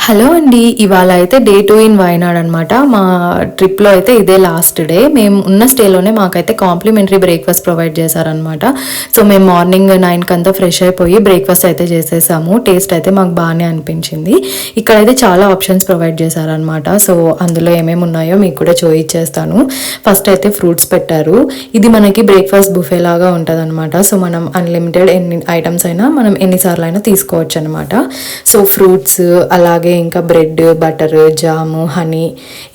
Hello అండి. ఇవాళ అయితే డే 2 ఇన్ వయనాడ్ అనమాట. మా ట్రిప్‌లో అయితే ఇదే లాస్ట్ డే. మేము ఉన్న స్టేలోనే మాకైతే కాంప్లిమెంటరీ బ్రేక్‌ఫాస్ట్ ప్రొవైడ్ చేశారనమాట. సో, మేము మార్నింగ్ 9 ఫ్రెష్ అయిపోయి బ్రేక్‌ఫాస్ట్ అయితే చేసేసాము. టేస్ట్ అయితే మాకు బానే అనిపించింది. ఇక్కడైతే చాలా ఆప్షన్స్ ప్రొవైడ్ చేశారనమాట. సో, అందులో ఏమేమి ఉన్నాయో మీకు కూడా చూయించేస్తాను. ఫస్ట్ అయితే ఫ్రూట్స్ పెట్టారు. ఇది మనకి బ్రేక్‌ఫాస్ట్ బుఫే లాగా ఉంటదనమాట. సో, మనం అన్‌లిమిటెడ్ ఎన్ని ఐటెమ్స్ అయినా మనం ఎన్ని సార్లైనా తీసుకోవచ్చనమాట. సో, ఫ్రూట్స్ అలాగే ఇంకా బ్రెడ్, బటర్, జాము, హనీ,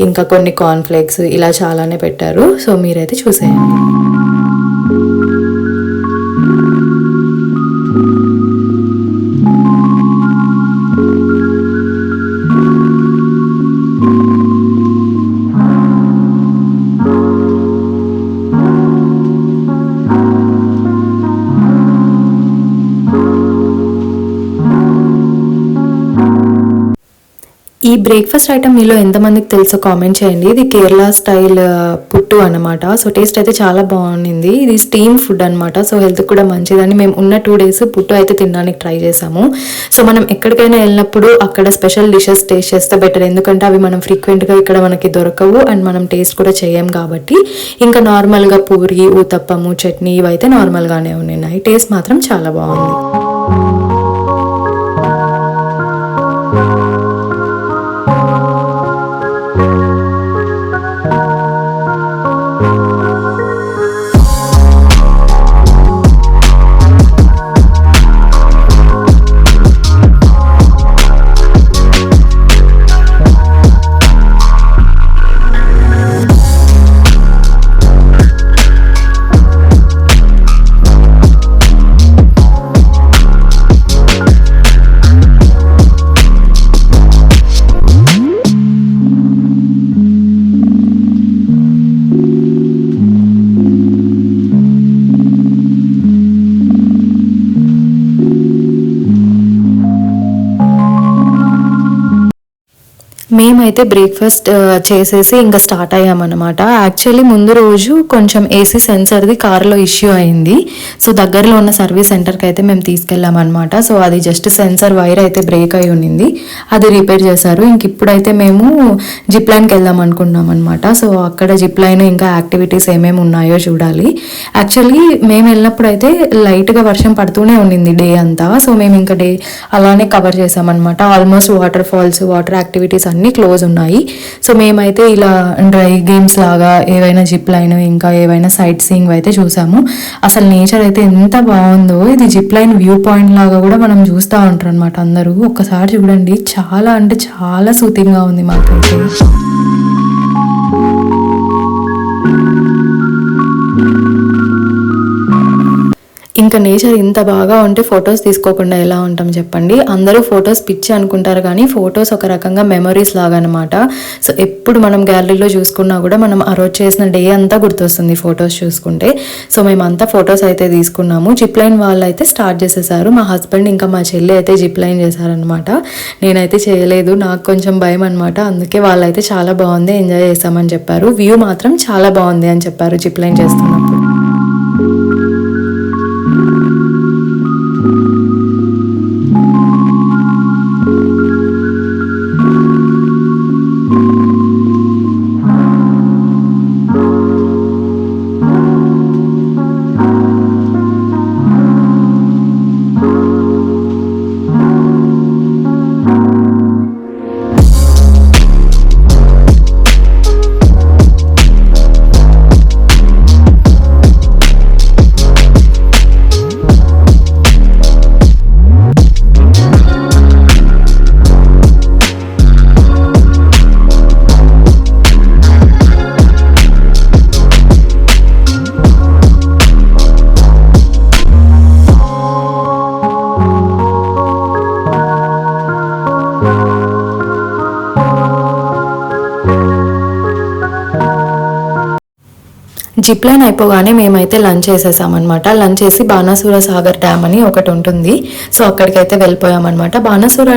ఇంకా కొన్ని కార్న్‌ఫ్లేక్స్ ఇలా చాలానే పెట్టారు. సో, మీరైతే చూసేయండి. ఈ బ్రేక్‌ఫాస్ట్ ఐటెమ్ మీలో ఎంతమందికి తెలుసో కామెంట్ చేయండి. ఇది కేరళ స్టైల్ పుట్టు అనమాట. సో, టేస్ట్ అయితే చాలా బావుండింది. ఇది స్టీమ్ ఫుడ్ అనమాట. సో, హెల్త్‌కి కూడా మంచిదని మేము ఉన్న 2 డేస్ పుట్టు అయితే తినడానికి ట్రై చేసాము. సో, మనం ఎక్కడికైనా వెళ్ళినప్పుడు అక్కడ స్పెషల్ డిషెస్ టేస్ట్ చేస్తే బెటర్. ఎందుకంటే అవి మనం ఫ్రీక్వెంట్‌గా ఇక్కడ మనకి దొరకవు అండ్ మనం టేస్ట్ కూడా చేయం కాబట్టి ఇంకా నార్మల్‌గా పూరి, ఊతప్పము, చట్నీ ఇవైతే నార్మల్‌గానే ఉన్నాయి. టేస్ట్ మాత్రం చాలా బావుంది. మేమైతే బ్రేక్‌ఫాస్ట్ చేసేసి ఇంకా స్టార్ట్ అయ్యామన్నమాట. యాక్చువల్లీ ముందు రోజు కొంచెం ఏసీ సెన్సర్‌ది కార్‌లో ఇష్యూ అయింది. సో, దగ్గరలో ఉన్న సర్వీస్ సెంటర్‌కి అయితే మేము తీసుకెళ్ళామన్నమాట. సో, అది జస్ట్ సెన్సర్ వైర్ అయితే బ్రేక్ అయి ఉన్నింది. అది రిపేర్ చేశారు. ఇంక ఇప్పుడైతే మేము జిప్ లైన్‌కి వెళ్దాం అనుకున్నామన్నమాట. సో, అక్కడ జిప్ లైన్ ఇంకా యాక్టివిటీస్ ఏమేమి ఉన్నాయో చూడాలి. యాక్చువల్లీ మేము వెళ్ళినప్పుడైతే లైట్‌గా వర్షం పడుతూనే ఉన్నింది డే అంతా. సో, మేము ఇంకా డే అలానే కవర్ చేసామన్నమాట. Almost waterfalls, water activities అన్నీ క్లోజ్ ఉన్నాయి. సో, మేమైతే ఇలా డ్రై గేమ్స్ లాగా ఏవైనా జిప్ లైన్ ఇంకా ఏవైనా సైట్ సీయింగ్ అయితే చూసాము. అసలు నేచర్ అయితే ఎంత బాగుందో. ఇది జిప్ లైన్ వ్యూ పాయింట్ లాగా కూడా మనం చూస్తూ ఉంటారు అనమాట అందరూ. ఒక్కసారి చూడండి, చాలా అంటే చాలా సూతింగ్గా ఉంది మాకైతే. ఇంకా నేచర్ ఇంత బాగా ఉంటే ఫొటోస్ తీసుకోకుండా ఎలా ఉంటాం చెప్పండి. అందరూ ఫొటోస్ పిచ్చి అనుకుంటారు కానీ ఫొటోస్ ఒక రకంగా మెమరీస్ లాగా అనమాట. సో, ఎప్పుడు మనం గ్యాలరీలో చూసుకున్నా కూడా మనం ఆ రోజు చేసిన డే అంతా గుర్తొస్తుంది ఫొటోస్ చూసుకుంటే. సో, మేమంతా ఫొటోస్ అయితే తీసుకున్నాము. జిప్ లైన్ వాళ్ళు అయితే స్టార్ట్ చేసేసారు. మా హస్బెండ్ ఇంకా మా చెల్లి అయితే జిప్ లైన్ చేశారనమాట. నేనైతే చేయలేదు, నాకు కొంచెం భయం అనమాట. అందుకే వాళ్ళైతే చాలా బాగుంది, ఎంజాయ్ చేస్తామని చెప్పారు. వ్యూ మాత్రం చాలా బాగుంది అని చెప్పారు జిప్ లైన్ చేస్తున్నప్పుడు. జిప్ లైన్ అయిపోగానే మేమైతే లంచ్ చేసేసామన్నమాట. లంచ్ చేసి బాణాసుర సాగర్ డ్యామ్ అని ఒకటి ఉంటుంది, సో అక్కడికైతే వెళ్ళిపోయామన్నమాట. బాణాసుర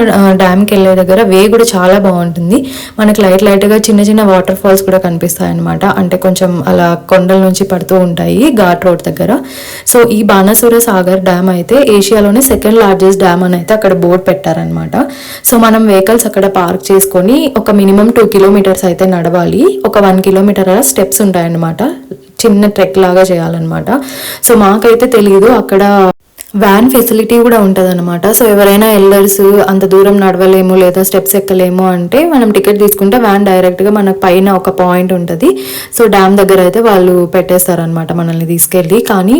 డ్యామ్కి వెళ్ళే దగ్గర వే కూడా చాలా బాగుంటుంది. మనకి లైట్గా చిన్న చిన్న వాటర్ ఫాల్స్ కూడా కనిపిస్తాయి అనమాట. అంటే కొంచెం అలా కొండల నుంచి పడుతూ ఉంటాయి ఘాట్ రోడ్ దగ్గర. సో ఈ బాణాసుర సాగర్ డ్యామ్ అయితే ఏషియాలోనే సెకండ్ లార్జెస్ట్ డ్యామ్ అని అయితే అక్కడ బోర్డు పెట్టారనమాట. సో మనం వెహికల్స్ అక్కడ పార్క్ చేసుకొని ఒక మినిమం 2 కిలోమీటర్స్ అయితే నడవాలి. ఒక 1 కిలోమీటర్ స్టెప్స్ ఉంటాయన్నమాట. చిన్న ట్రెక్ లాగా చేయాలన్నమాట. సో మాకైతే తెలియదు అక్కడ వ్యాన్ ఫెసిలిటీ కూడా ఉంటుంది అనమాట. సో ఎవరైనా ఎల్డర్స్ అంత దూరం నడవలేము లేదా స్టెప్స్ ఎక్కలేము అంటే మనం టికెట్ తీసుకుంటే వ్యాన్ డైరెక్ట్గా మనకు పైన ఒక పాయింట్ ఉంటుంది. సో డ్యామ్ దగ్గర అయితే వాళ్ళు పెట్టేస్తారనమాట మనల్ని తీసుకెళ్ళి. కానీ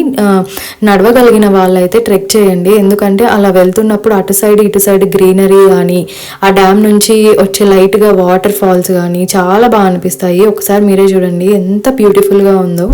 నడవగలిగిన వాళ్ళైతే ట్రెక్ చేయండి, ఎందుకంటే అలా వెళ్తున్నప్పుడు అటు సైడ్ ఇటు సైడ్ గ్రీనరీ కానీ ఆ డ్యామ్ నుంచి వచ్చే లైట్గా వాటర్ ఫాల్స్ కానీ చాలా బాగా అనిపిస్తాయి. ఒకసారి మీరే చూడండి ఎంత బ్యూటిఫుల్గా ఉందో.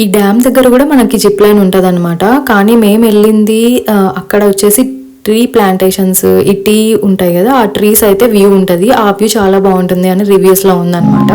ఈ డ్యామ్ దగ్గర కూడా మనకి జిప్ లైన్ ఉంటుంది అనమాట. కానీ మేము వెళ్ళింది అక్కడ వచ్చేసి ట్రీ ప్లాంటేషన్స్, ఈ టీ ఉంటాయి కదా, ఆ ట్రీస్ అయితే వ్యూ ఉంటుంది. ఆ వ్యూ చాలా బాగుంటుంది అని రివ్యూస్లో ఉందన్నమాట.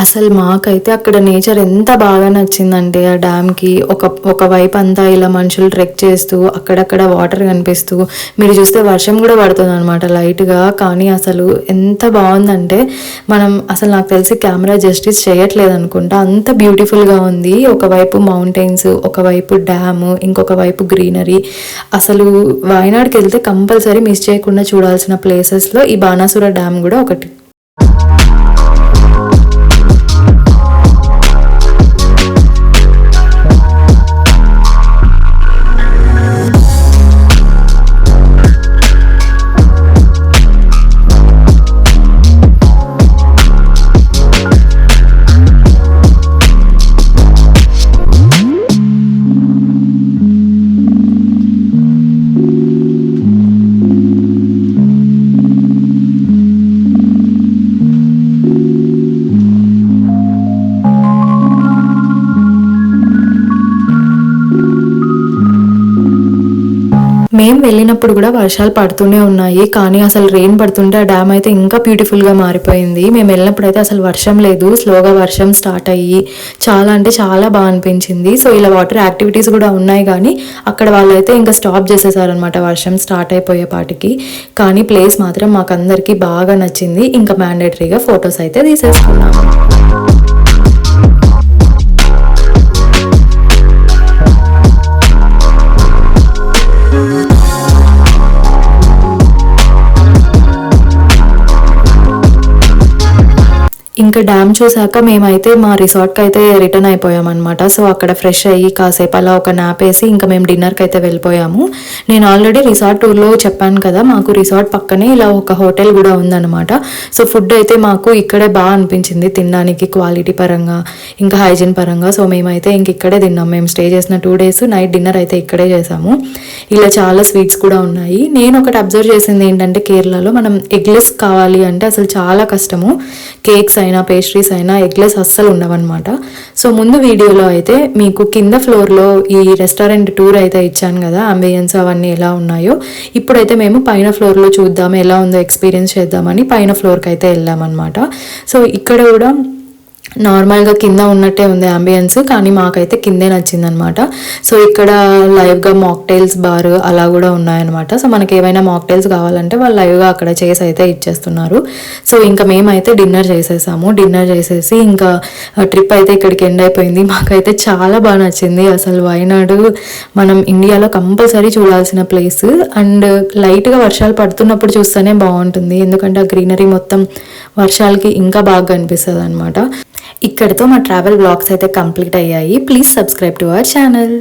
అసలు మాకైతే అక్కడ నేచర్ ఎంత బాగా నచ్చిందంటే ఆ డ్యామ్కి ఒక వైపు అంతా ఇలా మనుషులు ట్రెక్ చేస్తూ అక్కడక్కడ వాటర్ కనిపిస్తూ, మీరు చూస్తే వర్షం కూడా పడుతుంది అనమాట లైట్గా. కానీ అసలు ఎంత బాగుందంటే మనం అసలు నాకు తెలిసి కెమెరా జస్టిస్ చేయట్లేదు అనుకుంటా, అంత బ్యూటిఫుల్గా ఉంది. ఒకవైపు మౌంటైన్స్, ఒకవైపు డ్యామ్, ఇంకొక వైపు గ్రీనరీ. అసలు వాయనాడ్కి వెళ్తే కంపల్సరీ మిస్ చేయకుండా చూడాల్సిన ప్లేసెస్లో ఈ బాణాసుర డ్యామ్ కూడా ఒకటి. మేము వెళ్ళినప్పుడు కూడా వర్షాలు పడుతూనే ఉన్నాయి, కానీ అసలు రెయిన్ పడుతుంటే ఆ డ్యామ్ అయితే ఇంకా బ్యూటిఫుల్గా మారిపోయింది. మేము వెళ్ళినప్పుడు అయితే అసలు వర్షం లేదు, స్లోగా వర్షం స్టార్ట్ అయ్యి చాలా అంటే చాలా బాగా అనిపించింది. సో ఇలా వాటర్ యాక్టివిటీస్ కూడా ఉన్నాయి, కానీ అక్కడ వాళ్ళైతే ఇంకా స్టాప్ చేసేసారనమాట వర్షం స్టార్ట్ అయిపోయేపాటికి. కానీ ప్లేస్ మాత్రం మాకు అందరికీ బాగా నచ్చింది. ఇంకా మ్యాండేటరీగా ఫొటోస్ అయితే తీసేసుకున్నాము. ఇంకా డ్యామ్ చూసాక మేమైతే మా రిసార్ట్కి అయితే రిటర్న్ అయిపోయామన్నమాట. సో అక్కడ ఫ్రెష్ అయ్యి కాసేపు అలా ఒక నాప్ వేసి ఇంకా మేము డిన్నర్కి అయితే వెళ్ళిపోయాము. నేను ఆల్రెడీ రిసార్ట్ టూర్లో చెప్పాను కదా, మాకు రిసార్ట్ పక్కనే ఇలా ఒక హోటల్ కూడా ఉందన్నమాట. సో ఫుడ్ అయితే మాకు ఇక్కడే బాగా అనిపించింది తినడానికి, క్వాలిటీ పరంగా ఇంకా హైజీన్ పరంగా. సో మేమైతే ఇంక ఇక్కడే తిన్నాం. మేము స్టే చేసిన 2 days నైట్ డిన్నర్ అయితే ఇక్కడే చేసాము. ఇలా చాలా స్వీట్స్ కూడా ఉన్నాయి. నేను ఒకటి అబ్జర్వ్ చేసింది ఏంటంటే, కేరళలో మనం ఎగ్లెస్ కావాలి అంటే అసలు చాలా కష్టము. కేక్స్ అయినా పేస్ట్రీస్ అయినా ఎగ్లెస్ అస్సలు ఉండవన్నమాట. సో ముందు వీడియోలో అయితే మీకు కింద ఫ్లోర్లో ఈ రెస్టారెంట్ టూర్ అయితే ఇచ్చాను కదా, అంబియన్స్ అవన్నీ ఎలా ఉన్నాయో. ఇప్పుడైతే మేము పైన ఫ్లోర్లో చూద్దాం ఎలా ఉందో ఎక్స్పీరియన్స్ చేద్దామని పైన ఫ్లోర్కి అయితే వెళ్ళామన్నమాట. సో ఇక్కడ కూడా నార్మల్గా కింద ఉన్నట్టే ఉంది అంబియన్స్, కానీ మాకైతే కిందే నచ్చిందనమాట. సో ఇక్కడ లైవ్గా మాక్టైల్స్ బార్ అలా కూడా ఉన్నాయన్నమాట. సో మనకి ఏమైనా మాక్టైల్స్ కావాలంటే వాళ్ళు లైవ్గా అక్కడ చేసి అయితే ఇచ్చేస్తున్నారు. సో ఇంకా మేమైతే డిన్నర్ చేసేసాము. డిన్నర్ చేసేసి ఇంకా ట్రిప్ అయితే ఇక్కడికి ఎండ్ అయిపోయింది. మాకైతే చాలా బాగా నచ్చింది. అసలు వయనాడు మనం ఇండియాలో కంపల్సరీ చూడాల్సిన ప్లేస్. అండ్ లైట్గా వర్షాలు పడుతున్నప్పుడు చూస్తేనే బాగుంటుంది, ఎందుకంటే ఆ గ్రీనరీ మొత్తం వర్షాలకి ఇంకా బాగా కనిపిస్తుంది అనమాట. ఇక్కడితో మా ట్రావెల్ బ్లాగ్స్ అయితే కంప్లీట్ అయ్యాయి. Please subscribe to our channel.